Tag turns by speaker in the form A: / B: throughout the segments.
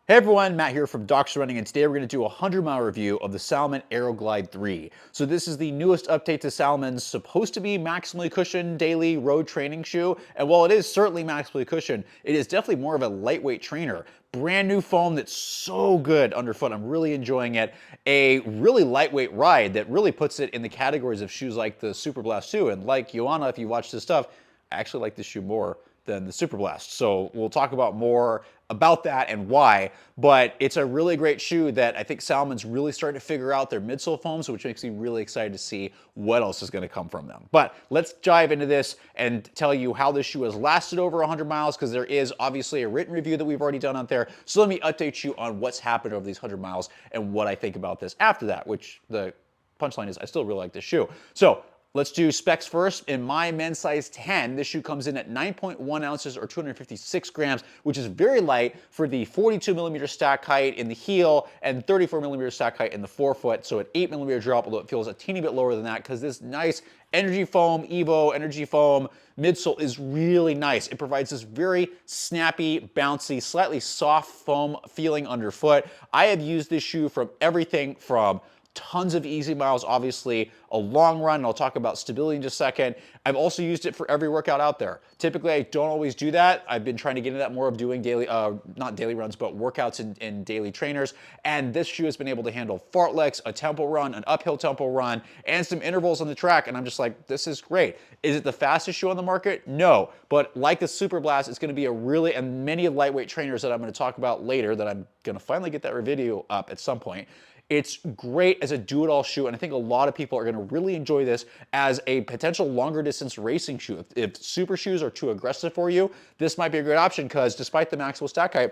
A: Hey everyone, Matt here from Doctor Running, and today we're going to do a 100-mile review of the Salomon Aeroglide 3. So this is the newest update to Salomon's supposed to be maximally cushioned daily road training shoe, and while it is certainly maximally cushioned, it is definitely more of a lightweight trainer. Brand new foam that's so good underfoot. I'm really enjoying it. A really lightweight ride that really puts it in the categories of shoes like the Super Blast 2, and like Joanna, if you watch this stuff, I actually like this shoe more than the Super Blast. So we'll talk about more about that and why, but it's a really great shoe that I think Salomon's really starting to figure out their midsole foams, which makes me really excited to see what else is going to come from them. But let's dive into this and tell you how this shoe has lasted over 100 miles, because there is obviously a written review that we've already done out there. So let me update you on what's happened over these 100 miles and what I think about this after that, which the punchline is I still really like this shoe. So let's do specs first. In my men's size 10, this shoe comes in at 9.1 ounces or 256 grams, which is very light for the 42 millimeter stack height in the heel and 34 millimeter stack height in the forefoot. So an 8 millimeter drop, although it feels a teeny bit lower than that because this nice Energy Foam, Evo Energy Foam midsole is really nice. It provides this very snappy, bouncy, slightly soft foam feeling underfoot. I have used this shoe from everything from tons of easy miles, obviously a long run, and I'll talk about stability in just a second. I've also used it for every workout out there. Typically, I don't always do that. I've been trying to get into that more of doing daily, not daily runs, but workouts in daily trainers, and this shoe has been able to handle fartleks, a tempo run, an uphill tempo run, and some intervals on the track, and I'm just like, this is great. Is it the fastest shoe on the market? No, but like the Super Blast, it's gonna be a really, and many lightweight trainers that I'm gonna talk about later, that I'm gonna finally get that video up at some point, it's great as a do-it-all shoe, and I think a lot of people are going to really enjoy this as a potential longer distance racing shoe. If super shoes are too aggressive for you, this might be a great option because despite the maximal stack height,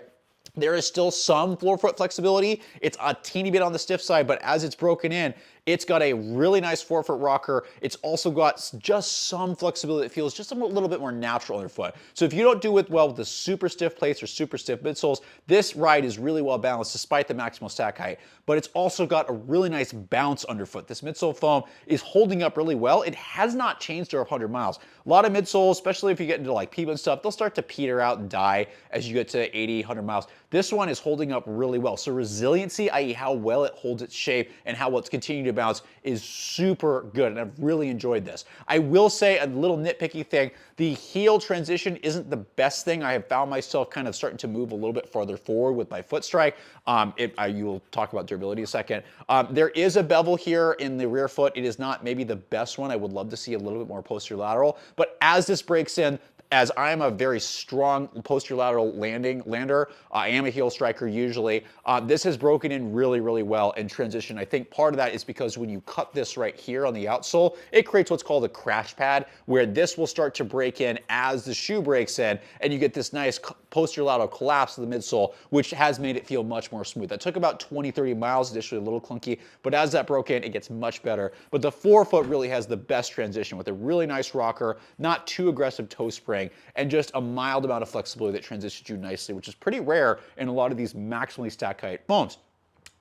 A: there is still some forefoot flexibility. It's a teeny bit on the stiff side, but as it's broken in, it's got a really nice forefoot rocker. It's also got just some flexibility that feels just a little bit more natural underfoot. So if you don't do it well with the super stiff plates or super stiff midsoles, this ride is really well balanced despite the maximal stack height. But it's also got a really nice bounce underfoot. This midsole foam is holding up really well. It has not changed over 100 miles. A lot of midsoles, especially if you get into like Peep and stuff, they'll start to peter out and die as you get to 80, 100 miles. This one is holding up really well. So resiliency, i.e. how well it holds its shape and how well it's continuing to bounce, is super good, and I've really enjoyed this. I will say a little nitpicky thing, the heel transition isn't the best thing. I have found myself kind of starting to move a little bit farther forward with my foot strike. You will talk about durability in a second. There is a bevel here in the rear foot. It is not maybe the best one. I would love to see a little bit more posterior lateral, but as this breaks in, as I am a very strong posterior lateral lander, I am a heel striker usually, this has broken in really, really well in transition. I think part of that is because when you cut this right here on the outsole, it creates what's called a crash pad, where this will start to break in as the shoe breaks in, and you get this nice posterior lateral collapse of the midsole, which has made it feel much more smooth. That took about 20, 30 miles, initially a little clunky, but as that broke in, it gets much better. But the forefoot really has the best transition with a really nice rocker, not too aggressive toe spring, and just a mild amount of flexibility that transitions you nicely, which is pretty rare in a lot of these maximally stack height foams.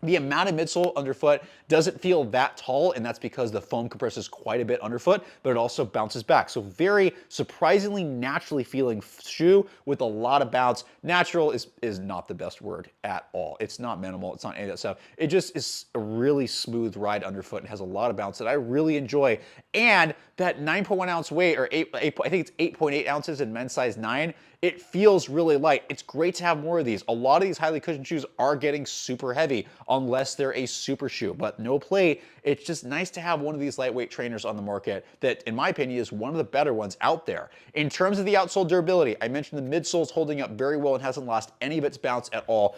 A: The amount of midsole underfoot doesn't feel that tall, and that's because the foam compresses quite a bit underfoot, but it also bounces back. So very surprisingly naturally feeling shoe with a lot of bounce. Natural is not the best word at all. It's not minimal. It's not any of that stuff. It just is a really smooth ride underfoot and has a lot of bounce that I really enjoy. And that 9.1 ounce weight, or I think it's 8.8 ounces in men's size 9, it feels really light. It's great to have more of these. A lot of these highly cushioned shoes are getting super heavy unless they're a super shoe, but no play. It's just nice to have one of these lightweight trainers on the market that, in my opinion, is one of the better ones out there. In terms of the outsole durability, I mentioned the midsole's holding up very well and hasn't lost any of its bounce at all.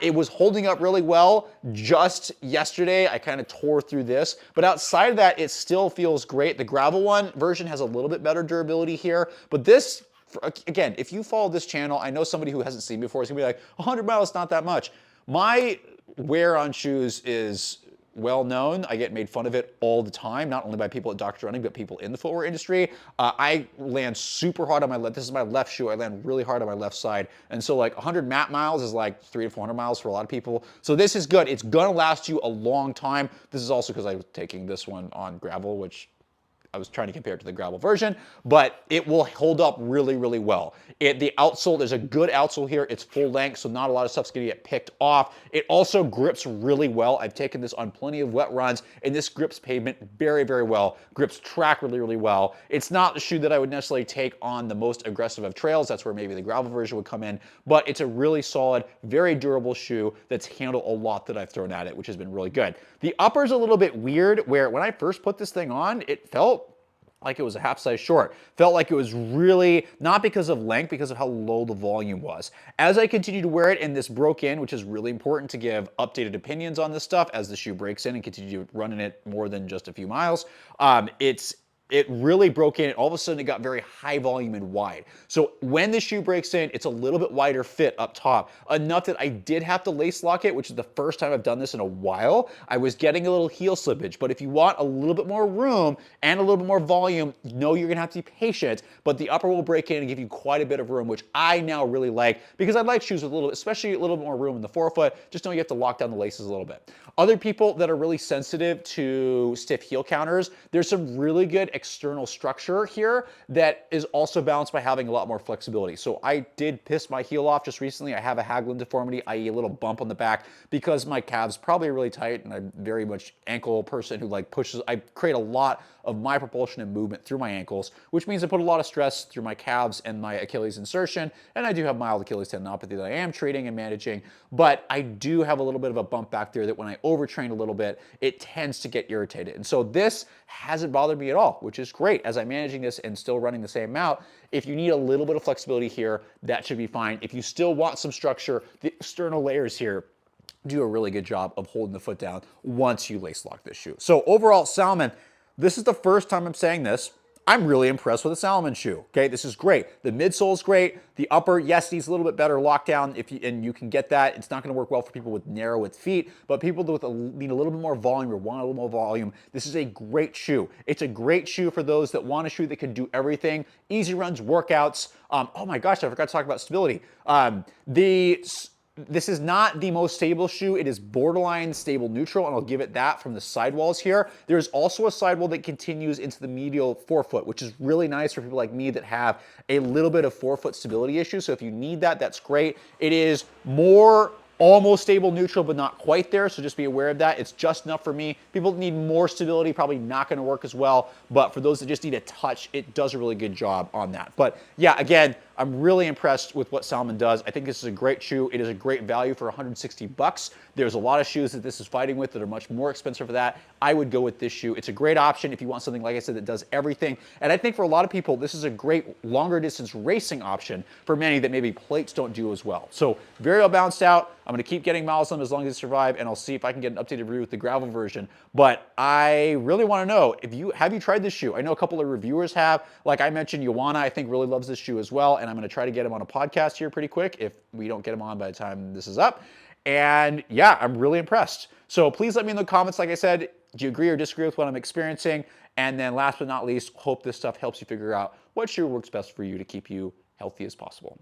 A: It was holding up really well just yesterday. I kind of tore through this, but outside of that, it still feels great. The gravel one version has a little bit better durability here, but this, again, if you follow this channel, I know somebody who hasn't seen before is gonna be like, 100 miles is not that much. My wear on shoes is well known. I get made fun of it all the time, not only by people at Dr. Running, but people in the footwear industry. I land super hard on my left. This is my left shoe. I land really hard on my left side. And so like 100 mat miles is like 300 to 400 miles for a lot of people. So this is good. It's gonna last you a long time. This is also because I was taking this one on gravel, which I was trying to compare it to the gravel version, but it will hold up really, really well. The outsole, there's a good outsole here. It's full length, so not a lot of stuff's gonna get picked off. It also grips really well. I've taken this on plenty of wet runs, and this grips pavement very, very well. Grips track really, really well. It's not the shoe that I would necessarily take on the most aggressive of trails. That's where maybe the gravel version would come in, but it's a really solid, very durable shoe that's handled a lot that I've thrown at it, which has been really good. The upper's a little bit weird, where when I first put this thing on, it felt like it was a half size short. Felt like it was really, not because of length, because of how low the volume was. As I continued to wear it and this broke in, which is really important to give updated opinions on this stuff as the shoe breaks in and continue to run in it more than just a few miles, it really broke in. All of a sudden, it got very high volume and wide. So when the shoe breaks in, it's a little bit wider fit up top, enough that I did have to lace lock it, which is the first time I've done this in a while. I was getting a little heel slippage, but if you want a little bit more room and a little bit more volume, know you're gonna have to be patient, but the upper will break in and give you quite a bit of room, which I now really like, because I like shoes with a little, especially a little bit more room in the forefoot. Just know you have to lock down the laces a little bit. Other people that are really sensitive to stiff heel counters, there's some really good external structure here that is also balanced by having a lot more flexibility. So I did piss my heel off just recently. I have a Haglund deformity, i.e. a little bump on the back, because my calves probably are really tight, and I'm very much ankle person who like pushes. I create a lot of my propulsion and movement through my ankles, which means I put a lot of stress through my calves and my Achilles insertion, and I do have mild Achilles tendinopathy that I am treating and managing, but I do have a little bit of a bump back there that when I overtrain a little bit, it tends to get irritated. And so this hasn't bothered me at all, which is great as I'm managing this and still running the same amount. If you need a little bit of flexibility here, that should be fine. If you still want some structure, the external layers here do a really good job of holding the foot down once you lace lock this shoe. So overall, Salomon, this is the first time I'm saying this. I'm really impressed with the Salomon shoe. Okay, this is great. The midsole is great. The upper, yes, needs a little bit better lockdown, and you can get that. It's not going to work well for people with narrow width feet, but people with need a little bit more volume or want a little more volume, this is a great shoe. It's a great shoe for those that want a shoe that can do everything. Easy runs, workouts. Oh my gosh, I forgot to talk about stability. This is not the most stable shoe. It is borderline stable neutral, and I'll give it that from the sidewalls here. There's also a sidewall that continues into the medial forefoot, which is really nice for people like me that have a little bit of forefoot stability issues. So if you need that, that's great. It is more almost stable neutral, but not quite there, so just be aware of that. It's just enough for me. People that need more stability, probably not gonna work as well, but for those that just need a touch, it does a really good job on that. But yeah, again, I'm really impressed with what Salomon does. I think this is a great shoe. It is a great value for 160 bucks. There's a lot of shoes that this is fighting with that are much more expensive for that. I would go with this shoe. It's a great option if you want something, like I said, that does everything. And I think for a lot of people, this is a great longer distance racing option for many that maybe plates don't do as well. So very well balanced out. I'm gonna keep getting miles on them as long as they survive, and I'll see if I can get an updated review with the gravel version. But I really wanna know, have you tried this shoe? I know a couple of reviewers have. Like I mentioned, Joanna, I think, really loves this shoe as well, and I'm gonna try to get him on a podcast here pretty quick if we don't get him on by the time this is up. And yeah, I'm really impressed. So please let me know in the comments, like I said, do you agree or disagree with what I'm experiencing? And then last but not least, hope this stuff helps you figure out what shoe works best for you to keep you healthy as possible.